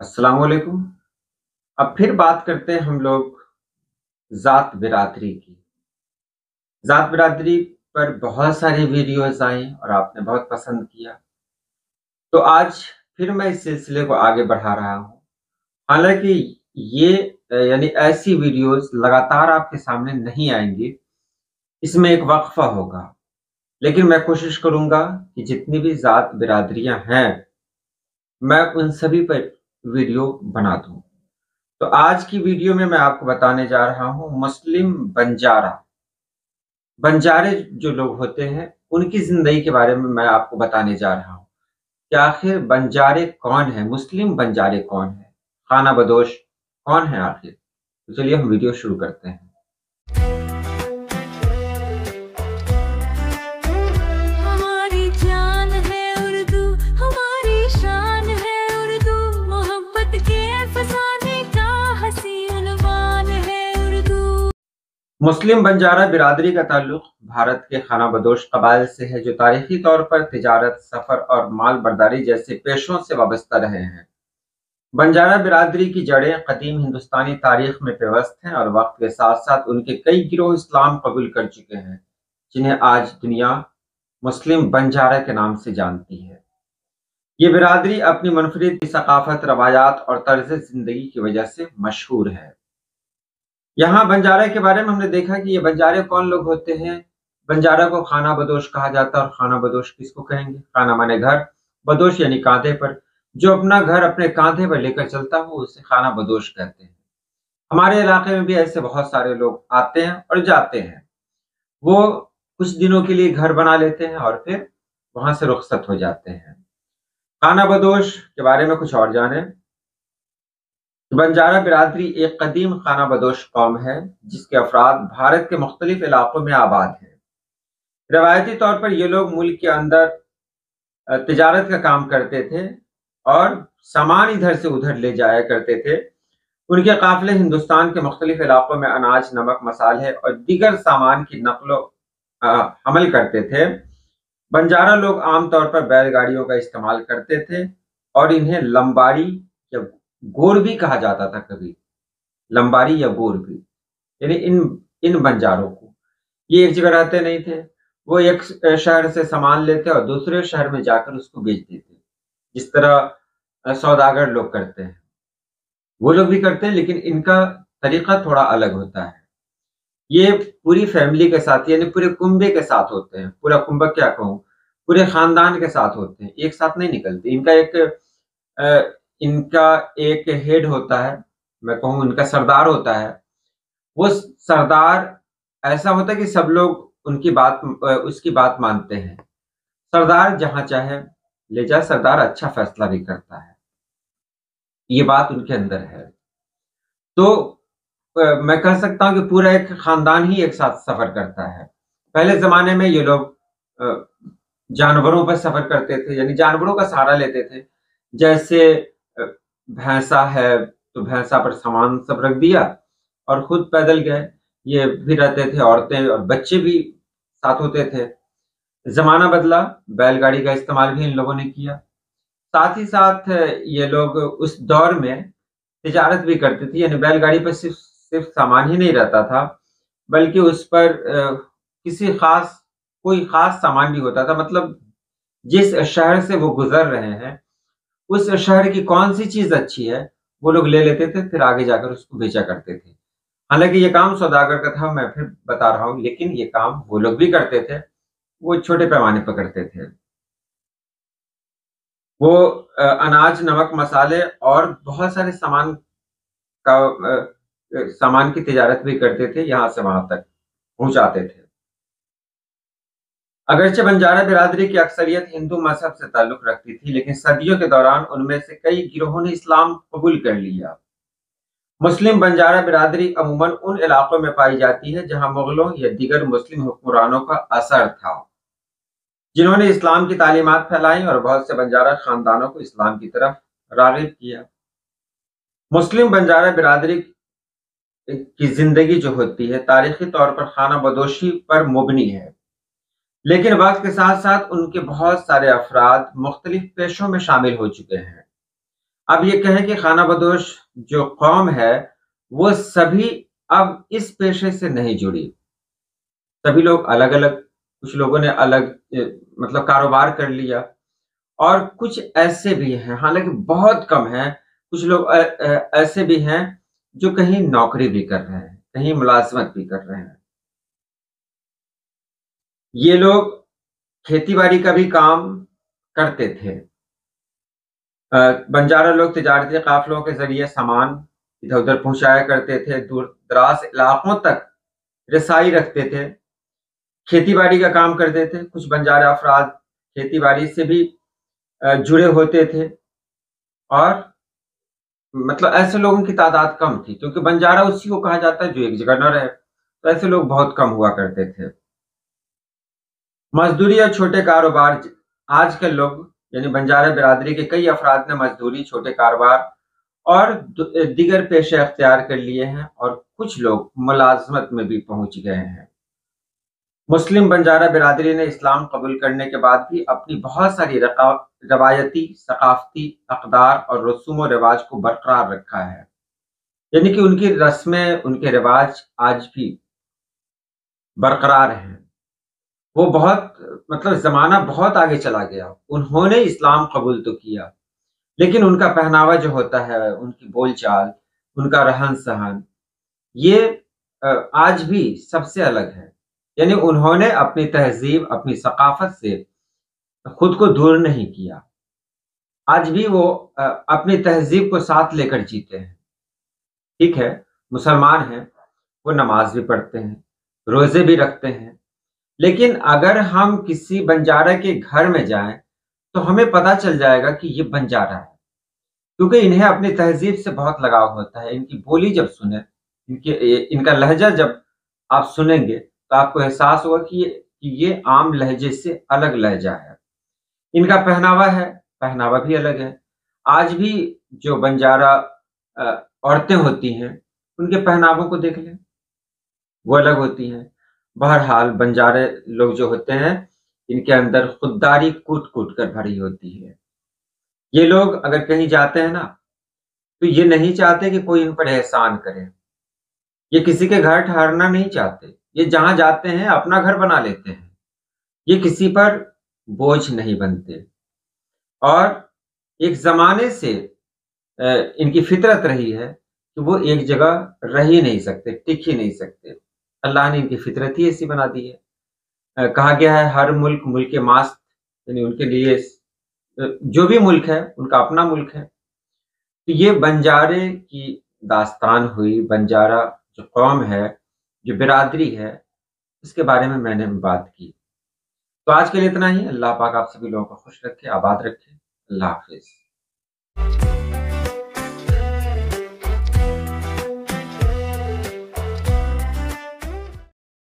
अस्सलाम वालेकुम। अब फिर बात करते हैं हम लोग ज़ात बिरादरी की। ज़ात बिरादरी पर बहुत सारी वीडियोज़ आई और आपने बहुत पसंद किया। तो आज फिर मैं इस सिलसिले को आगे बढ़ा रहा हूँ। हालाँकि ये यानी ऐसी वीडियोज़ लगातार आपके सामने नहीं आएँगी, इसमें एक वक़्फ़ा होगा। लेकिन मैं कोशिश करूँगा कि जितनी भी ज़ात बिरादरियाँ हैं, मैं उन सभी पर वीडियो बना दूँ। तो आज की वीडियो में मैं आपको बताने जा रहा हूँ मुस्लिम बंजारा। बंजारे जो लोग होते हैं, उनकी ज़िंदगी के बारे में मैं आपको बताने जा रहा हूँ कि आखिर बंजारे कौन हैं? मुस्लिम बंजारे कौन हैं? खाना बदोश कौन है आखिर? तो चलिए हम वीडियो शुरू करते हैं। हमारी जान है उर्दू, हमारी शान है उर्दू, मोहब्बत के फसाने का हसी उन्वान है उर्दू। मुस्लिम बंजारा बिरादरी का ताल्लुक भारत के खाना बदोश कबाइल से है, जो तारीखी तौर पर तिजारत, सफ़र और माल बर्दारी जैसे पेशों से वाबस्ता रहे हैं। बंजारा बिरादरी की जड़ें कदीम हिंदुस्तानी तारीख में पेवस्त हैं और वक्त के साथ साथ उनके कई गिरोह इस्लाम कबूल कर चुके हैं, जिन्हें आज दुनिया मुस्लिम बंजारा के नाम से जानती है। ये बिरादरी अपनी मुनफरिद सकाफत, रवायात और तर्ज जिंदगी की वजह से मशहूर है। यहाँ बंजारा के बारे में हमने देखा कि ये बंजारे कौन लोग होते हैं। बंजारा को खाना बदोश कहा जाता है। और खाना बदोश किसको कहेंगे? खाना माने घर, बदोश यानी कांधे पर। जो अपना घर अपने कांधे पर लेकर चलता हो उसे खाना बदोश कहते हैं। हमारे इलाके में भी ऐसे बहुत सारे लोग आते हैं और जाते हैं। वो कुछ दिनों के लिए घर बना लेते हैं और फिर वहां से रुखसत हो जाते हैं। खाना बदोश के बारे में कुछ और जाने। बंजारा बिरादरी एक कदीम खाना बदोश कौम है, जिसके अफराद भारत के मुख्तलिफ इलाकों में आबाद हैं। रवायती तौर पर ये लोग मुल्क के अंदर तिजारत का काम करते थे और सामान इधर से उधर ले जाया करते थे। उनके काफिले हिंदुस्तान के मुख्तलिफ इलाकों में अनाज, नमक, मसाले और दीगर सामान की नकलो हमल करते थे। बंजारा लोग आमतौर पर बैलगाड़ियों का इस्तेमाल करते थे और इन्हें लंबारी या गोर भी कहा जाता था। कभी लंबारी या गोर भी, यानी इन इन बंजारों को, ये एक जगह रहते नहीं थे। वो एक शहर से सामान लेते और दूसरे शहर में जाकर उसको बेच देते, जिस तरह सौदागर लोग करते हैं। वो लोग भी करते हैं, लेकिन इनका तरीका थोड़ा अलग होता है। ये पूरी फैमिली के साथ यानी पूरे कुंबे के साथ होते हैं। पूरा कुंबा क्या कहूँ, पूरे खानदान के साथ होते हैं, एक साथ नहीं निकलते। इनका एक हेड होता है, मैं कहूँ इनका सरदार होता है। वो सरदार ऐसा होता है कि सब लोग उसकी बात मानते हैं। सरदार जहाँ चाहे ले जाए, सरदार अच्छा फैसला भी करता है। ये बात उनके अंदर है। तो मैं कह सकता हूँ कि पूरा एक खानदान ही एक साथ सफर करता है। पहले जमाने में ये लोग अ, जानवरों पर सफर करते थे, यानी जानवरों का सहारा लेते थे। जैसे अ, भैंसा है तो भैंसा पर सामान सब रख दिया और खुद पैदल गए। ये भी रहते थे, औरतें और बच्चे भी साथ होते थे। जमाना बदला, बैलगाड़ी का इस्तेमाल भी इन लोगों ने किया। साथ ही साथ ये लोग उस दौर में तिजारत भी करते थे, यानी बैलगाड़ी पर सिर्फ सिर्फ सामान ही नहीं रहता था, बल्कि उस पर किसी खास कोई खास सामान भी होता था। मतलब जिस शहर से वो गुजर रहे हैं, उस शहर की कौन सी चीज अच्छी है, वो लोग ले लेते थे, फिर आगे जाकर उसको बेचा करते थे। हालांकि ये काम सौदागर का था, मैं फिर बता रहा हूँ, लेकिन ये काम वो लोग भी करते थे। वो छोटे पैमाने पर करते थे। वो अनाज, नमक, मसाले और बहुत सारे सामान की तिजारत भी करते थे, यहाँ से वहां तक पहुंचाते थे। अगरचे बंजारा बिरादरी की अक्सरियत हिंदू मजहब से ताल्लुक रखती थी, लेकिन सदियों के दौरान उनमें से कई गिरोहों ने इस्लाम कबूल कर लिया। मुस्लिम बंजारा बिरादरी अमूमन उन इलाकों में पाई जाती है जहां मुगलों या दीगर मुस्लिम हुक्मरानों का असर था, जिन्होंने इस्लाम की तालीमात फैलाई और बहुत से बंजारा खानदानों को इस्लाम की तरफ राग़िब किया। मुस्लिम बंजारा बिरादरी की जिंदगी जो होती है, तारीखी तौर पर खाना बदोशी पर मुबनी है, लेकिन वक्त के साथ साथ उनके बहुत सारे अफराद मुख्तलिफ पेशों में शामिल हो चुके हैं। اب یہ کہیں کہ خانہ بدوش جو قوم ہے وہ سبھی اب اس پیشے سے نہیں جڑی، سبھی لوگ الگ الگ، کچھ لوگوں نے الگ مطلب کاروبار کر لیا، اور کچھ ایسے بھی ہیں، حالانکہ بہت کم ہیں، کچھ لوگ ایسے بھی ہیں جو کہیں نوکری بھی کر رہے ہیں، کہیں ملازمت بھی کر رہے ہیں۔ یہ لوگ کھیتی باڑی کا بھی کام کرتے تھے۔ بنجارہ لوگ تجارتی قافلوں کے ذریعے سامان ادھر ادھر پہنچایا کرتے تھے، دور دراز علاقوں تک رسائی رکھتے تھے، کھیتی باڑی کا کام کرتے تھے۔ کچھ بنجارہ افراد کھیتی باڑی سے بھی جڑے ہوتے تھے، اور مطلب ایسے لوگوں کی تعداد کم تھی، کیونکہ بنجارہ اسی کو کہا جاتا ہے جو ایک جگہ نہ رہے، تو ایسے لوگ بہت کم ہوا کرتے تھے۔ مزدوری اور چھوٹے کاروبار، آج کل لوگ یعنی بنجارہ برادری کے کئی افراد نے مزدوری، چھوٹے کاروبار اور دیگر پیشے اختیار کر لیے ہیں، اور کچھ لوگ ملازمت میں بھی پہنچ گئے ہیں۔ مسلم بنجارہ برادری نے اسلام قبول کرنے کے بعد بھی اپنی بہت ساری روایتی ثقافتی اقدار اور رسوم و رواج کو برقرار رکھا ہے، یعنی کہ ان کی رسمیں، ان کے رواج آج بھی برقرار ہیں۔ وہ بہت مطلب زمانہ بہت آگے چلا گیا، انہوں نے اسلام قبول تو کیا، لیکن ان کا پہناوا جو ہوتا ہے، ان کی بول چال، ان کا رہن سہن، یہ آج بھی سب سے الگ ہے۔ یعنی انہوں نے اپنی تہذیب، اپنی ثقافت سے خود کو دور نہیں کیا، آج بھی وہ اپنی تہذیب کو ساتھ لے کر جیتے ہیں۔ ٹھیک ہے، مسلمان ہیں، وہ نماز بھی پڑھتے ہیں، روزے بھی رکھتے ہیں، لیکن اگر ہم کسی بنجارہ کے گھر میں جائیں تو ہمیں پتہ چل جائے گا کہ یہ بنجارہ ہے، کیونکہ انہیں اپنی تہذیب سے بہت لگاؤ ہوتا ہے۔ ان کی بولی جب سنیں، ان کا لہجہ جب آپ سنیں گے تو آپ کو احساس ہوگا کہ یہ عام لہجے سے الگ لہجہ ہے۔ ان کا پہناوا بھی الگ ہے۔ آج بھی جو بنجارہ عورتیں ہوتی ہیں، ان کے پہناووں کو دیکھ لیں، وہ الگ ہوتی ہیں۔ بہرحال بنجارے لوگ جو ہوتے ہیں، ان کے اندر خودداری کوٹ کوٹ کر بھری ہوتی ہے۔ یہ لوگ اگر کہیں جاتے ہیں نا، تو یہ نہیں چاہتے کہ کوئی ان پر احسان کرے، یہ کسی کے گھر ٹھہرنا نہیں چاہتے، یہ جہاں جاتے ہیں اپنا گھر بنا لیتے ہیں، یہ کسی پر بوجھ نہیں بنتے، اور ایک زمانے سے ان کی فطرت رہی ہے کہ وہ ایک جگہ رہ ہی نہیں سکتے، ٹک ہی نہیں سکتے۔ اللہ نے ان کی فطرت ہی ایسی بنا دی ہے۔ کہا گیا ہے ہر ملک ملک ماست، یعنی ان کے لیے جو بھی ملک ہے ان کا اپنا ملک ہے۔ تو یہ بنجارے کی داستان ہوئی، بنجارہ جو قوم ہے، جو برادری ہے، اس کے بارے میں نے بات کی۔ تو آج کے لیے اتنا ہی۔ اللہ پاک آپ سبھی لوگوں کو خوش رکھے، آباد رکھے۔ اللہ حافظ۔